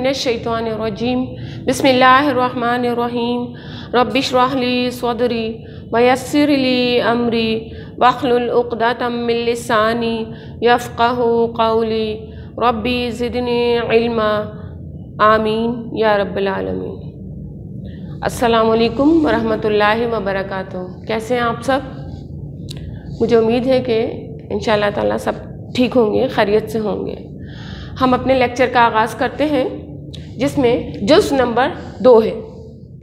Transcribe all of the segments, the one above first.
मिनश्शैतानिर्रजीम बिस्मिल्लाहिर्रहमानिर्रहीम रब्बिश्रह ली सदरी वयस्सिर ली अमरी वहलुल उक़दतम मिन लिसानी यफ़क़हू क़ौली रब्बी ज़िदनी इल्मा आमीन या रब्बल आलमीन। अस्सलामु अलैकुम वरहमतुल्लाहि वबरकातुहू। कैसे हैं आप सब? मुझे उम्मीद है कि इंशाअल्लाह ताला सब ठीक होंगे, खैरियत से होंगे। हम अपने लेक्चर का आगाज़ करते हैं जिसमें जुज़ नंबर 2 है।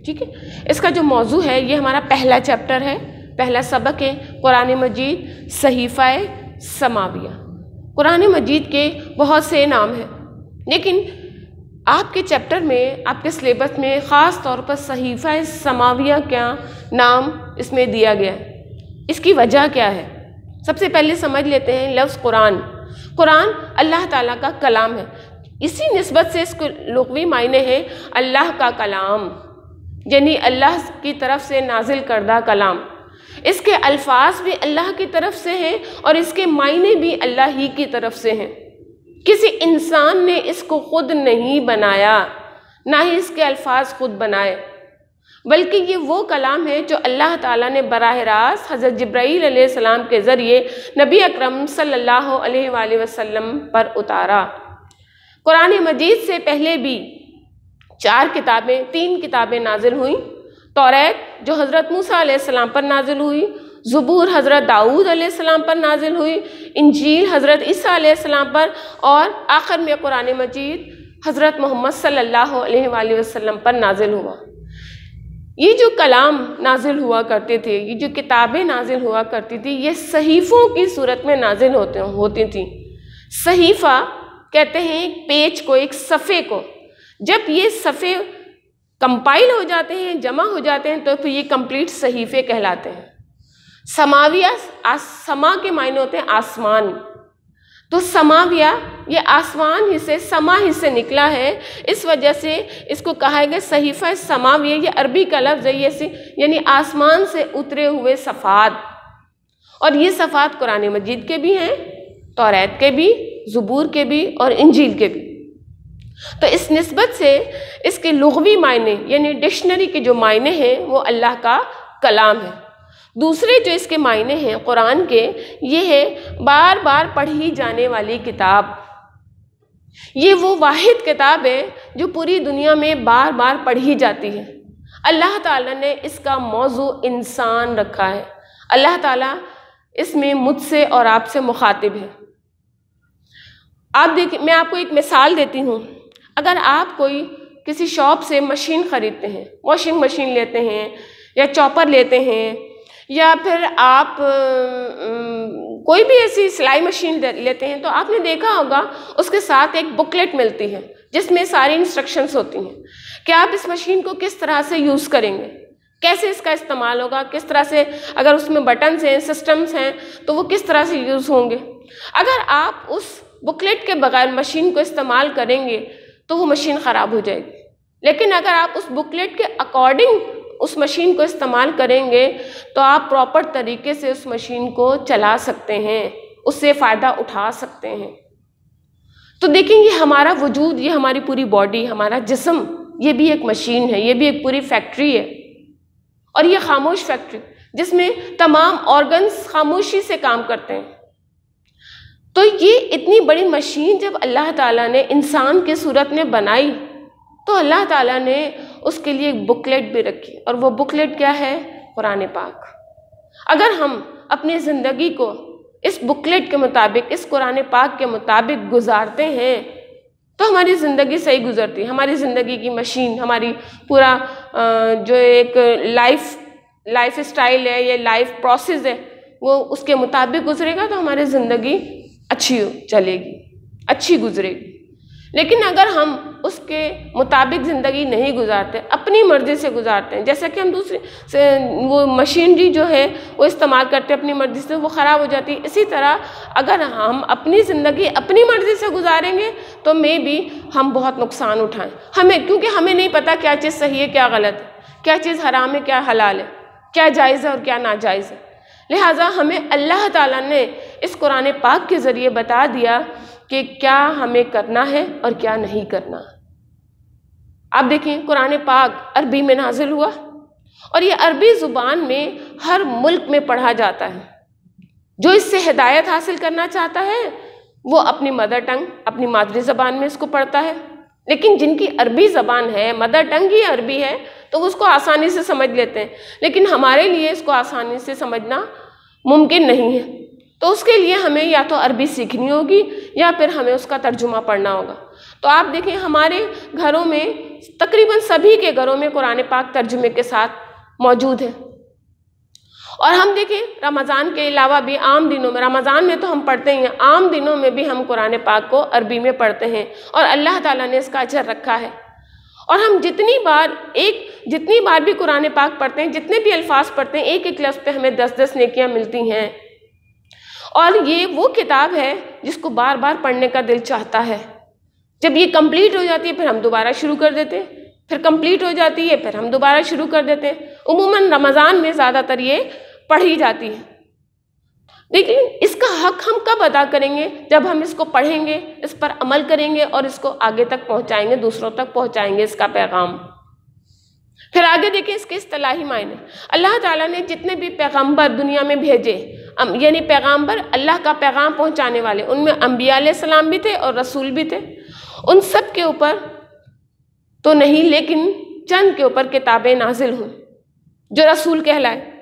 ठीक है, इसका जो मौजू है ये हमारा पहला चैप्टर है, पहला सबक है कुरान मजीद सहीफ़ाए समाविया। कुरान मजीद के बहुत से नाम हैं, लेकिन आपके चैप्टर में, आपके सिलेबस में ख़ास तौर पर सहीफ़ाए समाविया क्या नाम इसमें दिया गया है। इसकी वजह क्या है? सबसे पहले समझ लेते हैं लफ्ज़ कुरान। कुरान अल्लाह ताला का कलाम है, इसी निस्बत से इसके लुग़वी मायने हैं अल्लाह का कलाम, यानी अल्लाह की तरफ से नाजिल करदा कलाम। इसके अल्फाज भी अल्लाह की तरफ से हैं और इसके मायने भी अल्लाह ही की तरफ से हैं। किसी इंसान ने इसको खुद नहीं बनाया, ना ही इसके अल्फाज खुद बनाए, बल्कि ये वो कलाम है जो अल्लाह ताला ने बराह रास्त हज़रत जिब्राईल अलैहिस्सलाम के ज़रिए नबी अकरम सल्लल्लाहु अलैहि वसल्लम पर उतारा। कुरान मजीद से पहले भी 3 किताबें नाजिल हुई। तौरात जो हज़रत मूसा अलैहिस्सलाम पर नाजिल हुई, ज़बूर हज़रत दाऊद अलैहिस्सलाम पर नाजिल हुई, इंजील हज़रत ईसा अलैहिस्सलाम पर, और आखिर में कुरान मजीद हज़रत मोहम्मद सल्लल्लाहु अलैहि वसल्लम पर नाजिल हुआ। ये जो कलाम नाजिल हुआ करते थे, ये जो किताबें नाजिल हुआ करती थी, ये सहीफ़ों की सूरत में नाजिल होती थी। सहीफ़ा कहते हैं एक पेज को, एक सफ़े को। जब ये सफ़े कंपाइल हो जाते हैं, जमा हो जाते हैं, तो फिर ये कंप्लीट सहीफ़े कहलाते हैं। समाविया, समा के मायने होते हैं आसमान, तो समाविया ये आसमान ही से, समा ही से निकला है, इस वजह से इसको कहा गया सहीफ़ा समाविया। ये अरबी का लफ्ज़ है, यानी आसमान से उतरे हुए सफ़ात। और ये सफ़ात कुरान मजीद के भी हैं, तौरात के भी, ज़बूर के भी और इंजील के भी। तो इस निस्बत से इसके लुग़वी मायने, यानी डिक्शनरी के जो मायने हैं, वो अल्लाह का कलाम है। दूसरे जो इसके मायने हैं कुरान के, ये है बार बार पढ़ी जाने वाली किताब। ये वो वाहिद किताब है जो पूरी दुनिया में बार बार पढ़ी जाती है। अल्लाह ताला ने इसका मौजू इंसान रखा है। अल्लाह ताला इसमें मुझसे और आपसे मुखातिब है। आप देखिए, मैं आपको एक मिसाल देती हूँ। अगर आप कोई किसी शॉप से मशीन ख़रीदते हैं, वॉशिंग मशीन लेते हैं या चॉपर लेते हैं, या फिर आप कोई भी ऐसी सिलाई मशीन लेते हैं, तो आपने देखा होगा उसके साथ एक बुकलेट मिलती है जिसमें सारी इंस्ट्रक्शंस होती हैं कि आप इस मशीन को किस तरह से यूज़ करेंगे, कैसे इसका इस्तेमाल होगा, किस तरह से, अगर उसमें बटन्स हैं, सिस्टम्स हैं, तो वो किस तरह से यूज़ होंगे। अगर आप उस बुकलेट के बगैर मशीन को इस्तेमाल करेंगे तो वो मशीन ख़राब हो जाएगी, लेकिन अगर आप उस बुकलेट के अकॉर्डिंग उस मशीन को इस्तेमाल करेंगे तो आप प्रॉपर तरीके से उस मशीन को चला सकते हैं, उससे फ़ायदा उठा सकते हैं। तो देखें, ये हमारा वजूद, ये हमारी पूरी बॉडी, हमारा जिस्म, ये भी एक मशीन है, ये भी एक पूरी फैक्ट्री है। और ये खामोश फैक्ट्री जिसमें तमाम ऑर्गन्स खामोशी से काम करते हैं। तो ये इतनी बड़ी मशीन जब अल्लाह ताला ने इंसान की सूरत में बनाई, तो अल्लाह ताला ने उसके लिए एक बुकलेट भी रखी, और वो बुकलेट क्या है? कुरान पाक। अगर हम अपनी ज़िंदगी को इस बुकलेट के मुताबिक, इस कुरान पाक के मुताबिक गुजारते हैं, तो हमारी ज़िंदगी सही गुजरती है। हमारी ज़िंदगी की मशीन, हमारी पूरा जो एक लाइफ स्टाइल है, ये लाइफ प्रोसेस है, वो उसके मुताबिक गुजरेगा तो हमारी ज़िंदगी अच्छी चलेगी, अच्छी गुजरेगी। लेकिन अगर हम उसके मुताबिक ज़िंदगी नहीं गुजारते, अपनी मर्ज़ी से गुजारते हैं, जैसा कि हम दूसरी से वो मशीनरी जो है वो इस्तेमाल करते हैं अपनी मर्ज़ी से, वो ख़राब हो जाती है। इसी तरह अगर हम अपनी ज़िंदगी अपनी मर्ज़ी से गुजारेंगे तो मे भी हम बहुत नुकसान उठाएं, क्योंकि हमें नहीं पता क्या चीज़ सही है, क्या गलत है, क्या चीज़ हराम है, क्या हलाल है, क्या जायज़ है और क्या नाजायज़ है। लिहाजा हमें अल्लाह ताला ने इस कुरान पाक के ज़रिए बता दिया कि क्या हमें करना है और क्या नहीं करना। आप देखें कुरान पाक अरबी में नाजिल हुआ और ये अरबी ज़ुबान में हर मुल्क में पढ़ा जाता है। जो इससे हिदायत हासिल करना चाहता है वो अपनी मदर टंग, अपनी मादरी ज़बान में इसको पढ़ता है। लेकिन जिनकी अरबी ज़बान है, मदर टंग ही अरबी है, तो वो उसको आसानी से समझ लेते हैं। लेकिन हमारे लिए इसको आसानी से समझना मुमकिन नहीं है, तो उसके लिए हमें या तो अरबी सीखनी होगी या फिर हमें उसका तर्जुमा पढ़ना होगा। तो आप देखें हमारे घरों में, तकरीबन सभी के घरों में कुरान पाक तर्जुमे के साथ मौजूद है। और हम देखें रमज़ान के अलावा भी आम दिनों में, रमज़ान में तो हम पढ़ते ही हैं, आम दिनों में भी हम कुरान पाक को अरबी में पढ़ते हैं और अल्लाह ताला ने इसका अजर रखा है। और हम जितनी बार भी कुरान पाक पढ़ते हैं, जितने भी अल्फाज पढ़ते हैं, एक एक लफ्ज़ पे हमें 10-10 नेकियां मिलती हैं। और ये वो किताब है जिसको बार बार पढ़ने का दिल चाहता है। जब ये कंप्लीट हो जाती है फिर हम दोबारा शुरू कर देते हैं, फिर कंप्लीट हो जाती है फिर हम दोबारा शुरू कर देते हैं। उमूमन रमज़ान में ज़्यादातर ये पढ़ी जाती है। लेकिन इसका हक हम कब अदा करेंगे? जब हम इसको पढ़ेंगे, इस पर अमल करेंगे और इसको आगे तक पहुंचाएंगे, दूसरों तक पहुंचाएंगे इसका पैगाम। फिर आगे देखिए इसके इस्तिलाही मायने। अल्लाह ताला ने जितने भी पैगंबर दुनिया में भेजे, यानी पैगंबर अल्लाह का पैगाम पहुंचाने वाले, उनमें अंबिया अलैहिस्सलाम भी थे और रसूल भी थे। उन सब के ऊपर तो नहीं, लेकिन चंद के ऊपर किताबें नाजिल हुई जो रसूल कहलाए।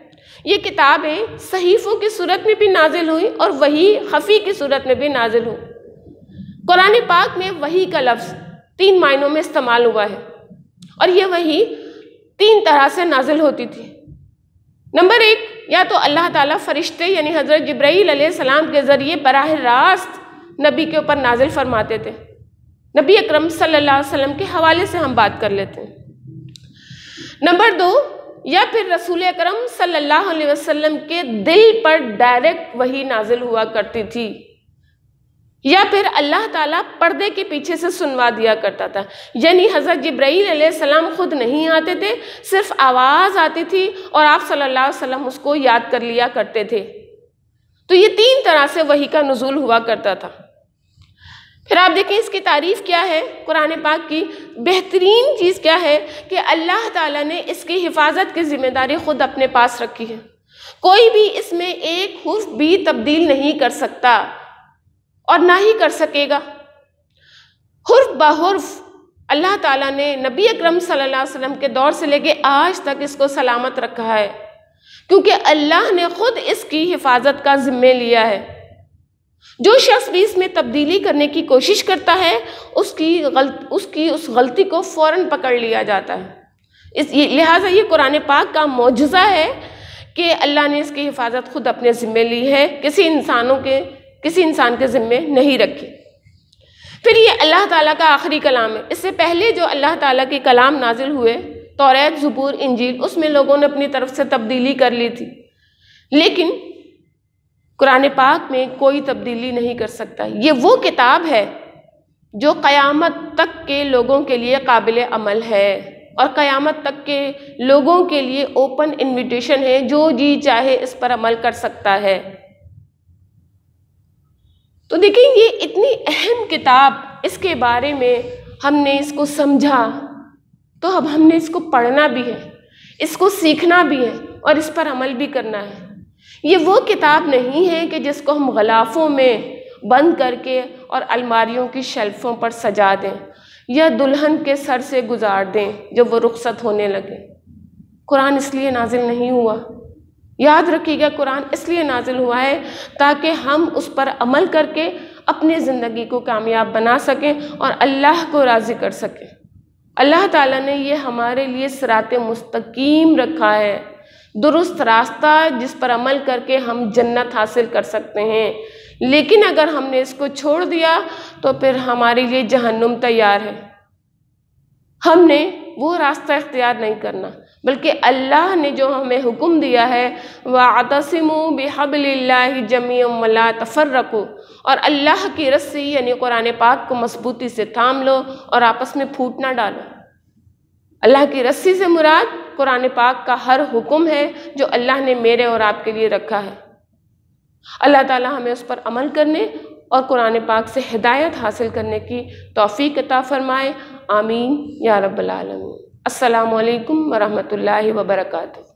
ये किताबें सहीफ़ों की सूरत में भी नाजिल हुई और वही खफ़ी की सूरत में भी नाजिल हुई। कुरान पाक में वही का लफ्ज़ 3 मायनों में इस्तेमाल हुआ है और ये वही 3 तरह से नाजिल होती थी। नंबर 1, या तो अल्लाह ताला फरिश्ते यानी हज़रत जिब्राईल अलैहिस्सलाम के ज़रिए बराह रास्त नबी के ऊपर नाजिल फरमाते थे। नबी अकरम सल्लल्लाहु अलैहि वसल्लम के हवाले से हम बात कर लेते हैं। नंबर 2, या फिर रसूल अकरम सल्लल्लाहु अलैहि वसल्लम के दिल पर डायरेक्ट वही नाजिल हुआ करती थी, या फिर अल्लाह ताला पर्दे के पीछे से सुनवा दिया करता था। यानी हज़रत जिब्राईल अलैहिस्सलाम खुद नहीं आते थे, सिर्फ आवाज़ आती थी और आप सल्लल्लाहु अलैहि वसल्लम उसको याद कर लिया करते थे। तो ये 3 तरह से वही का नुज़ूल हुआ करता था। फिर आप देखें इसकी तारीफ़ क्या है कुरान पाक की। बेहतरीन चीज़ क्या है कि अल्लाह ताला ने इसकी हिफाजत की जिम्मेदारी खुद अपने पास रखी है। कोई भी इसमें एक हुर्फ भी तब्दील नहीं कर सकता और ना ही कर सकेगा। हुर्फ बहुर्फ अल्लाह ताला ने नबी अकरम सल्लल्लाहु अलैहि वसल्लम के दौर से लेके आज तक इसको सलामत रखा है, क्योंकि अल्लाह ने खुद इसकी हिफाजत का जिम्मे लिया है। जो शख्स भी इसमें तब्दीली करने की कोशिश करता है उसकी उस गलती को फ़ौरन पकड़ लिया जाता है। लिहाजा ये कुरान पाक का मौजज़ा है कि अल्लाह ने इसकी हिफाजत खुद अपने ज़िम्मे ली है, किसी इंसान के ज़िम्मे नहीं रखी। फिर ये अल्लाह ताला का आखिरी कलाम है। इससे पहले जो अल्लाह ताला के कलाम नाजिल हुए, तौरात, ज़बूर, इंजील, उसमें लोगों ने अपनी तरफ से तब्दीली कर ली थी, लेकिन कुरान पाक में कोई तब्दीली नहीं कर सकता। ये वो किताब है जो क़यामत तक के लोगों के लिए काबिल अमल है और क़यामत तक के लोगों के लिए ओपन इन्विटेशन है, जो जी चाहे इस पर अमल कर सकता है। तो देखिए ये इतनी अहम किताब, इसके बारे में हमने इसको समझा तो अब हमने इसको पढ़ना भी है, इसको सीखना भी है और इस पर अमल भी करना है। ये वो किताब नहीं है कि जिसको हम गलाफ़ों में बंद करके और अलमारियों की शेल्फ़ों पर सजा दें या दुल्हन के सर से गुजार दें जब वो रुखसत होने लगे। कुरान इसलिए नाजिल नहीं हुआ, याद रखिएगा, कुरान इसलिए नाजिल हुआ है ताकि हम उस पर अमल करके अपनी ज़िंदगी को कामयाब बना सकें और अल्लाह को राज़ी कर सकें। अल्लाह ताला ने ये हमारे लिए सिराते मुस्तकीम रखा है, दुरुस्त रास्ता जिस पर अमल करके हम जन्नत हासिल कर सकते हैं। लेकिन अगर हमने इसको छोड़ दिया तो फिर हमारे लिए जहन्नुम तैयार है। हमने वो रास्ता इख्तियार नहीं करना, बल्कि अल्लाह ने जो हमें हुक्म दिया है, वअतसिमू बिहब्लिल्लाहि जमीअन वला तफर्रकू, और अल्लाह की रस्सी यानी कुरान पाक को मजबूती से थाम लो और आपस में फूट ना डालो। अल्लाह की रस्सी से मुराद कुरान पाक का हर हुक्म है जो अल्लाह ने मेरे और आपके लिए रखा है। अल्लाह ताला हमें उस पर अमल करने और कुरान पाक से हिदायत हासिल करने की तौफीक अता फ़रमाए। आमीन या रब्बल आलमीन। अस्सलामु अलैकुम व रहमतुल्लाहि व बरकातुहू।